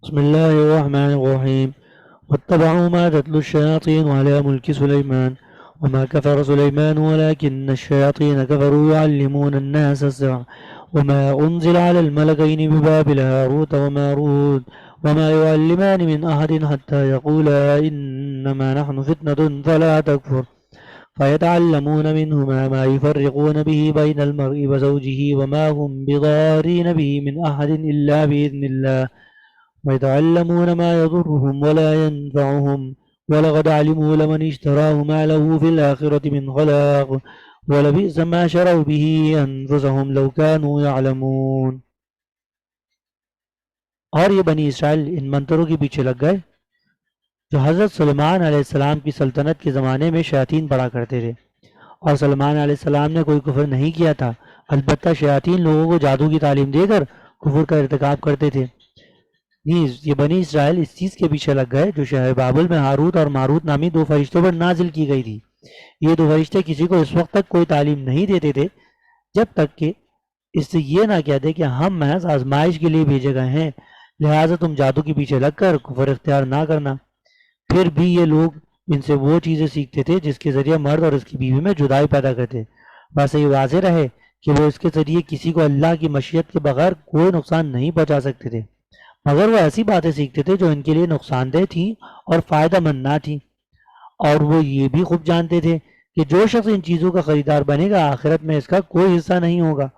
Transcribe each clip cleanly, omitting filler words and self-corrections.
بسم الله الرحمن الرحيم. واتبعوا ما تتلو الشياطين على ملك سليمان وما كفر سليمان ولكن الشياطين كفروا يعلمون الناس السحر وما أنزل على الملكين ببابل هاروت وماروت وما يعلمان من أحد حتى يقولا إنما نحن فتنة فلا تكفر فيتعلمون منهما ما يفرقون به بين المرء وزوجه وما هم بضارين به من أحد إلا بإذن الله ويتعلمون ما يضرهم ولا ينفعهم ولقد علموا لمن اشتراه ما له في الآخرة من خلاق ولبئس ما شروا به أنفسهم لو كانوا يعلمون. اور یہ بنی اسرائیل ان منتروں کے پیچھے لگ گئے جو حضرت سلیمان علیہ السلام کی سلطنت کے زمانے میں شیاطین پڑھا کرتے تھے، اور سلیمان علیہ السلام نے کوئی کفر نہیں کیا تھا، البتہ شیاطین لوگوں کو جادو کی تعلیم دے کر کفر کا ارتکاب کرتے تھے. نیز یہ بنی اسرائیل اس چیز کے پیچھے لگ گئے جو شہر بابل میں ہاروت اور ماروت نامی دو فرشتوں پر نازل کی گئی تھی. یہ دو فرشتے کسی کو اس وقت تک کوئی تعلیم نہیں دیتے تھے جب تک کہ اس سے یہ نہ کہہ دے کہ ہم محض آزمائش کے لیے بھیجے گئے ہیں، لہٰذا تم جادو کے پیچھے لگ کر کفر اختیار نہ کرنا. پھر بھی یہ لوگ ان سے وہ چیزیں سیکھتے تھے جس کے ذریعے مرد اور اس کی بیوی میں جدائی پیدا کرتے. ویسے یہ واضح رہے کہ وہ اس کے ذریعے کسی کو اللہ کی مشیت کے بغیر کوئی نقصان نہیں پہنچا سکتے تھے، مگر وہ ایسی باتیں سیکھتے تھے جو ان کے لیے نقصان دہ تھیں اور فائدہ مند نہ تھیں. اور وہ یہ بھی خوب جانتے تھے کہ جو شخص ان چیزوں کا خریدار بنے گا آخرت میں اس کا کوئی حصہ نہیں ہوگا.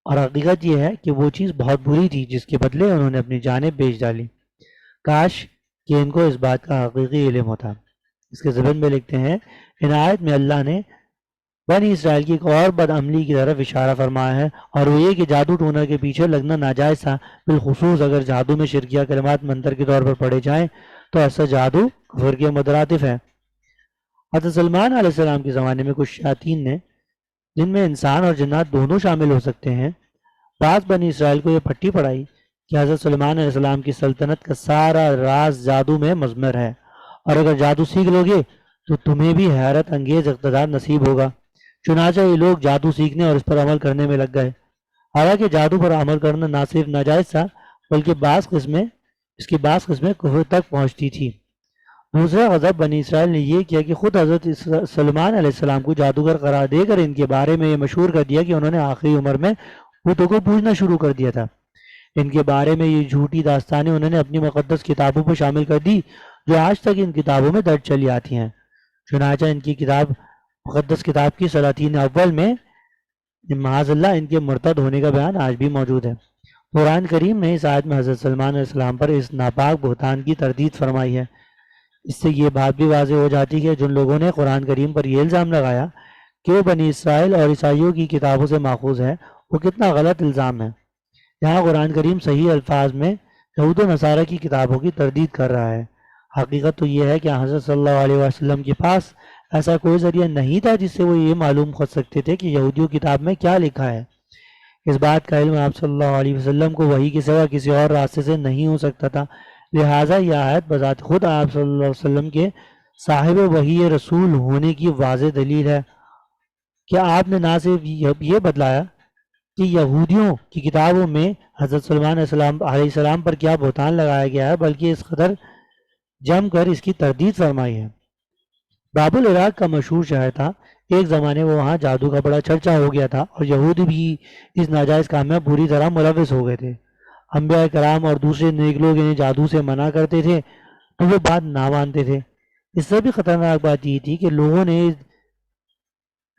اور حقیقت یہ ہے کہ وہ چیز بہت بری تھی جس کے بدلے انہوں نے اپنی جانیں بیچ ڈالی. کاش کہ ان کو اس بات کا حقیقی علم ہوتا. اس کے ضمن میں لکھتے ہیں، ان آیت میں اللہ نے بنی اسرائیل کی ایک اور بد عملی کی طرف اشارہ فرمایا ہے، اور وہ یہ کہ جادو ٹونا کے پیچھے لگنا ناجائز تھا، بالخصوص اگر جادو میں شرکیہ کلمات منتر کے طور پر پڑھے جائیں تو ایسا جادو کفر کے مترادف ہے. حضرت سلمان علیہ السلام کے زمانے میں کچھ شیاطین نے، جن میں انسان اور جنات دونوں شامل ہو سکتے ہیں، بعض بنی اسرائیل کو یہ پٹی پڑھائی کہ حضرت سلمان علیہ السلام کی سلطنت کا سارا راز جادو میں مضمر ہے، اور اگر جادو سیکھ لوگے تو تمہیں بھی حیرت انگیز اقتدار نصیب ہوگا. چنانچہ یہ لوگ جادو سیکھنے اور اس پر عمل کرنے میں لگ گئے. حالانکہ جادو پر عمل کرنا نہ صرف ناجائز تھا بلکہ اس کی بعض قسمیں کفر تک پہنچتی تھی. دوسرا غضب بنی اسرائیل نے یہ کیا کہ خود حضرت سلمان علیہ السلام کو جادوگر قرار دے کر ان کے بارے میں یہ مشہور کر دیا کہ انہوں نے آخری عمر میں بتوں کو پوجنا شروع کر دیا تھا. ان کے بارے میں یہ جھوٹی داستانیں انہوں نے اپنی مقدس کتابوں پر شامل کر دی جو آج تک ان کتابوں میں درج چلی آتی ہیں. چنانچہ ان کی مقدس کتاب کی سلاطین اول میں معاذ اللہ ان کے مرتد ہونے کا بیان آج بھی موجود ہے. قرآن کریم نے اس آیت میں حضرت سلمان علیہ السلام پر اس ناپاک بہتان کی تردید فرمائی ہے. اس سے یہ بات بھی واضح ہو جاتی ہے کہ جن لوگوں نے قرآن کریم پر یہ الزام لگایا کہ وہ بنی اسرائیل اور عیسائیوں کی کتابوں سے ماخوذ ہے، وہ کتنا غلط الزام ہے. یہاں قرآن کریم صحیح الفاظ میں یہود و نصارہ کی کتابوں کی تردید کر رہا ہے. حقیقت تو یہ ہے کہ حضرت صلی اللہ علیہ وسلم کے پاس ایسا کوئی ذریعہ نہیں تھا جس سے وہ یہ معلوم کر سکتے تھے کہ یہودیوں کتاب میں کیا لکھا ہے. اس بات کا علم آپ صلی اللہ علیہ وسلم کو وحی کے سوا کسی اور راستے سے نہیں ہو سکتا تھا. لہٰذا یہ آیت بذات خود آپ صلی اللہ علیہ وسلم کے صاحب وحی رسول ہونے کی واضح دلیل ہے. کیا آپ نے نہ صرف یہ بتلایا کہ یہودیوں کی کتابوں میں حضرت سلمان علیہ السلام پر کیا بہتان لگایا گیا ہے، بلکہ اس قدر جم کر اس کی تردید فرمائی ہے. بابل عراق کا مشہور شہر تھا. ایک زمانے میں وہاں جادو کا بڑا چرچا ہو گیا تھا اور یہود بھی اس ناجائز کام میں بری طرح ملوث ہو گئے تھے. انبیاء کرام اور دوسرے نیک لوگ انہیں جادو سے منع کرتے تھے تو وہ بات نہ مانتے تھے. اس سے بھی خطرناک بات یہ تھی کہ لوگوں نے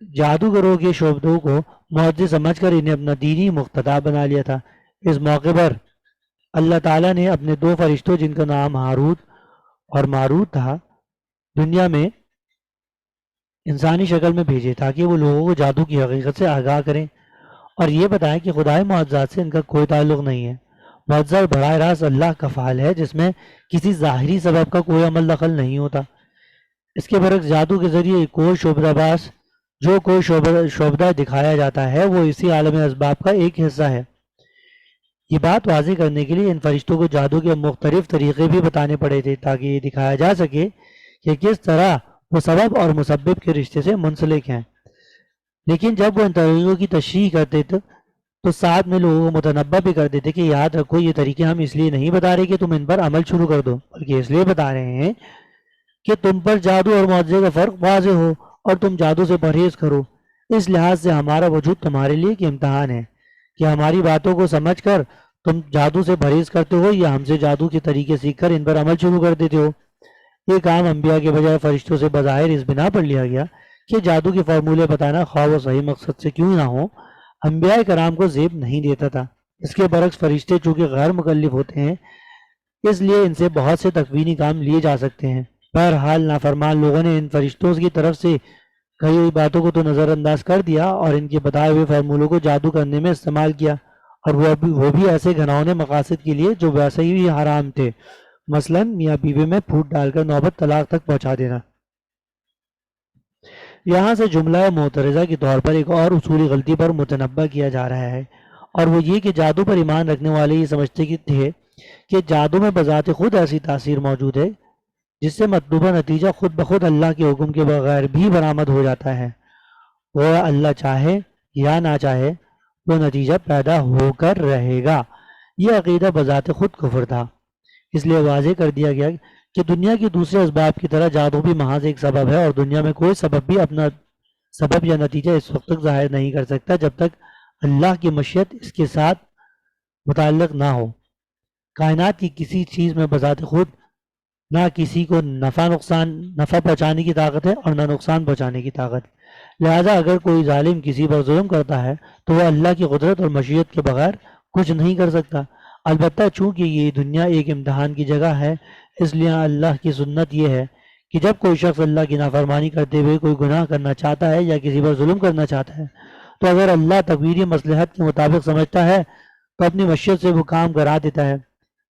جادوگروں کے شعبدوں کو معجزے سمجھ کر انہیں اپنا دینی مقتدا بنا لیا تھا. اس موقع پر اللہ تعالیٰ نے اپنے دو فرشتوں جن کا نام ہاروت اور ماروت تھا دنیا میں انسانی شکل میں بھیجے تاکہ وہ لوگوں کو جادو کی حقیقت سے آگاہ کریں اور یہ بتائیں کہ خدائے معجزات سے ان کا کوئی تعلق نہیں ہے. معجزہ براہ راست اللہ کا فعل ہے جس میں کسی ظاہری سبب کا کوئی عمل دخل نہیں ہوتا. اس کے برعکس جادو کے ذریعے کوئی شعبدہ دکھایا جاتا ہے وہ اسی عالم اسباب کا ایک حصہ ہے. یہ بات واضح کرنے کے لیے ان فرشتوں کو جادو کے مختلف طریقے بھی بتانے پڑے تھے تاکہ یہ دکھایا جا سکے کہ کس طرح وہ سبب اور مسبب کے رشتے سے منسلک ہیں. لیکن جب وہ ان طریقوں کی تشریح کرتے تو ساتھ میں لوگوں کو متنبہ بھی کر دیتے کہ یاد رکھو یہ طریقے ہم اس لیے نہیں بتا رہے کہ تم ان پر عمل شروع کر دو، بلکہ اس لیے بتا رہے ہیں کہ تم پر جادو اور معجزے کا فرق واضح ہو اور تم جادو سے پرہیز کرو۔ اس لحاظ سے ہمارا وجود تمہارے لیے ایک امتحان ہے کہ ہماری باتوں کو سمجھ کر تم جادو سے پرہیز کرتے ہو یا ہم سے جادو کے طریقے سیکھ کر ان پر عمل شروع کر دیتے ہو۔ یہ کام انبیاء کے بجائے فرشتوں سے بظاہر اس بنا پر لیا گیا کہ جادو کے فارمولے بتانا خواہ وہ صحیح مقصد سے کیوں نہ ہو انبیاء کرام کو زیب نہیں دیتا تھا۔ اس کے برعکس فرشتے چونکہ غیر مکلف ہوتے ہیں اس لیے ان سے بہت سے تکوینی کام لیے جا سکتے ہیں۔ بہرحال نافرمان لوگوں نے ان فرشتوں کی طرف سے کہی ہوئی باتوں کو تو نظر انداز کر دیا اور ان کے بتائے ہوئے فارمولوں کو جادو کرنے میں استعمال کیا، اور وہ بھی ایسے گھناؤنے مقاصد کے لیے جو ویسے ہی حرام تھے، مثلا میاں بیوی میں پھوٹ ڈال کر نوبت طلاق تک پہنچا دینا۔ یہاں سے جملہ معترضہ کے طور پر ایک اور اصولی غلطی پر متنبہ کیا جا رہا ہے، اور وہ یہ کہ جادو پر ایمان رکھنے والے یہ سمجھتے تھے کہ جادو میں بذات خود ایسی تاثیر موجود ہے جس سے مطلوبہ نتیجہ خود بخود اللہ کے حکم کے بغیر بھی برآمد ہو جاتا ہے، وہ اللہ چاہے یا نہ چاہے وہ نتیجہ پیدا ہو کر رہے گا۔ یہ عقیدہ بذات خود کفر تھا، اس لیے واضح کر دیا گیا کہ دنیا کی دوسرے اسباب کی طرح جادو بھی محض ایک سبب ہے، اور دنیا میں کوئی سبب بھی اپنا سبب یا نتیجہ اس وقت تک ظاہر نہیں کر سکتا جب تک اللہ کی مشیت اس کے ساتھ متعلق نہ ہو۔ کائنات کی کسی چیز میں بذات خود نہ کسی کو نفع پہنچانے کی طاقت ہے اور نہ نقصان پہنچانے کی طاقت، لہذا اگر کوئی ظالم کسی پر ظلم کرتا ہے تو وہ اللہ کی قدرت اور مشیت کے بغیر کچھ نہیں کر سکتا۔ البتہ چونکہ یہ دنیا ایک امتحان کی جگہ ہے، اس لیے اللہ کی سنت یہ ہے کہ جب کوئی شخص اللہ کی نافرمانی کرتے ہوئے کوئی گناہ کرنا چاہتا ہے یا کسی پر ظلم کرنا چاہتا ہے تو اگر اللہ تقدیری مصلحت کے مطابق سمجھتا ہے تو اپنی مشیت سے وہ کام کرا دیتا ہے۔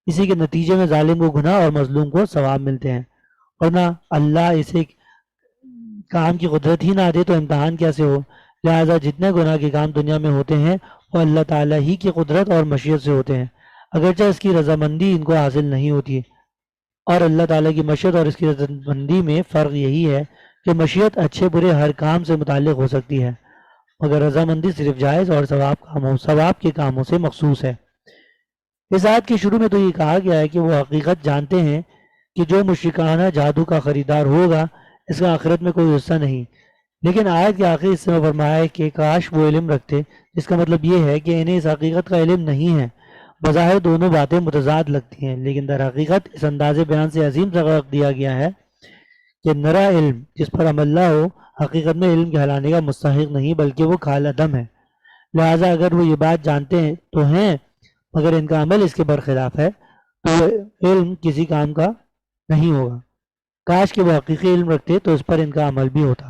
اسی کے نتیجے میں ظالم کو گناہ اور مظلوم کو ثواب ملتے ہیں، ورنہ اللہ اسے کام کی قدرت ہی نہ دے تو امتحان کیسے ہو؟ لہٰذا جتنے گناہ کے کام دنیا میں ہوتے ہیں وہ اللہ تعالیٰ ہی کی قدرت اور مشیت سے ہوتے ہیں، اگرچہ اس کی رضامندی ان کو حاصل نہیں ہوتی، اور اللہ تعالیٰ کی مشیت اور اس کی رضامندی میں فرق یہی ہے کہ مشیت اچھے برے ہر کام سے متعلق ہو سکتی ہے، مگر رضامندی صرف جائز اور ثواب کے کاموں سے مخصوص ہے۔ اس آیت کے شروع میں تو یہ کہا گیا ہے کہ وہ حقیقت جانتے ہیں کہ جو مشرکانہ جادو کا خریدار ہوگا اس کا آخرت میں کوئی حصہ نہیں، لیکن آیت کے آخری حصے میں فرمایا ہے کہ کاش وہ علم رکھتے، جس کا مطلب یہ ہے کہ انہیں اس حقیقت کا علم نہیں ہے۔ بظاہر دونوں باتیں متضاد لگتی ہیں، لیکن در حقیقت اس انداز بیان سے عظیم سبق دیا گیا ہے کہ نرا علم جس پر عمل نہ ہو حقیقت میں علم کہلانے کا مستحق نہیں بلکہ وہ کھال عدم ہے۔ لہٰذا اگر وہ یہ بات جانتے ہیں تو ہیں مگر ان کا عمل اس کے برخلاف ہے تو علم کسی کام کا نہیں ہوگا۔ کاش کہ وہ حقیقی علم رکھتے تو اس پر ان کا عمل بھی ہوتا۔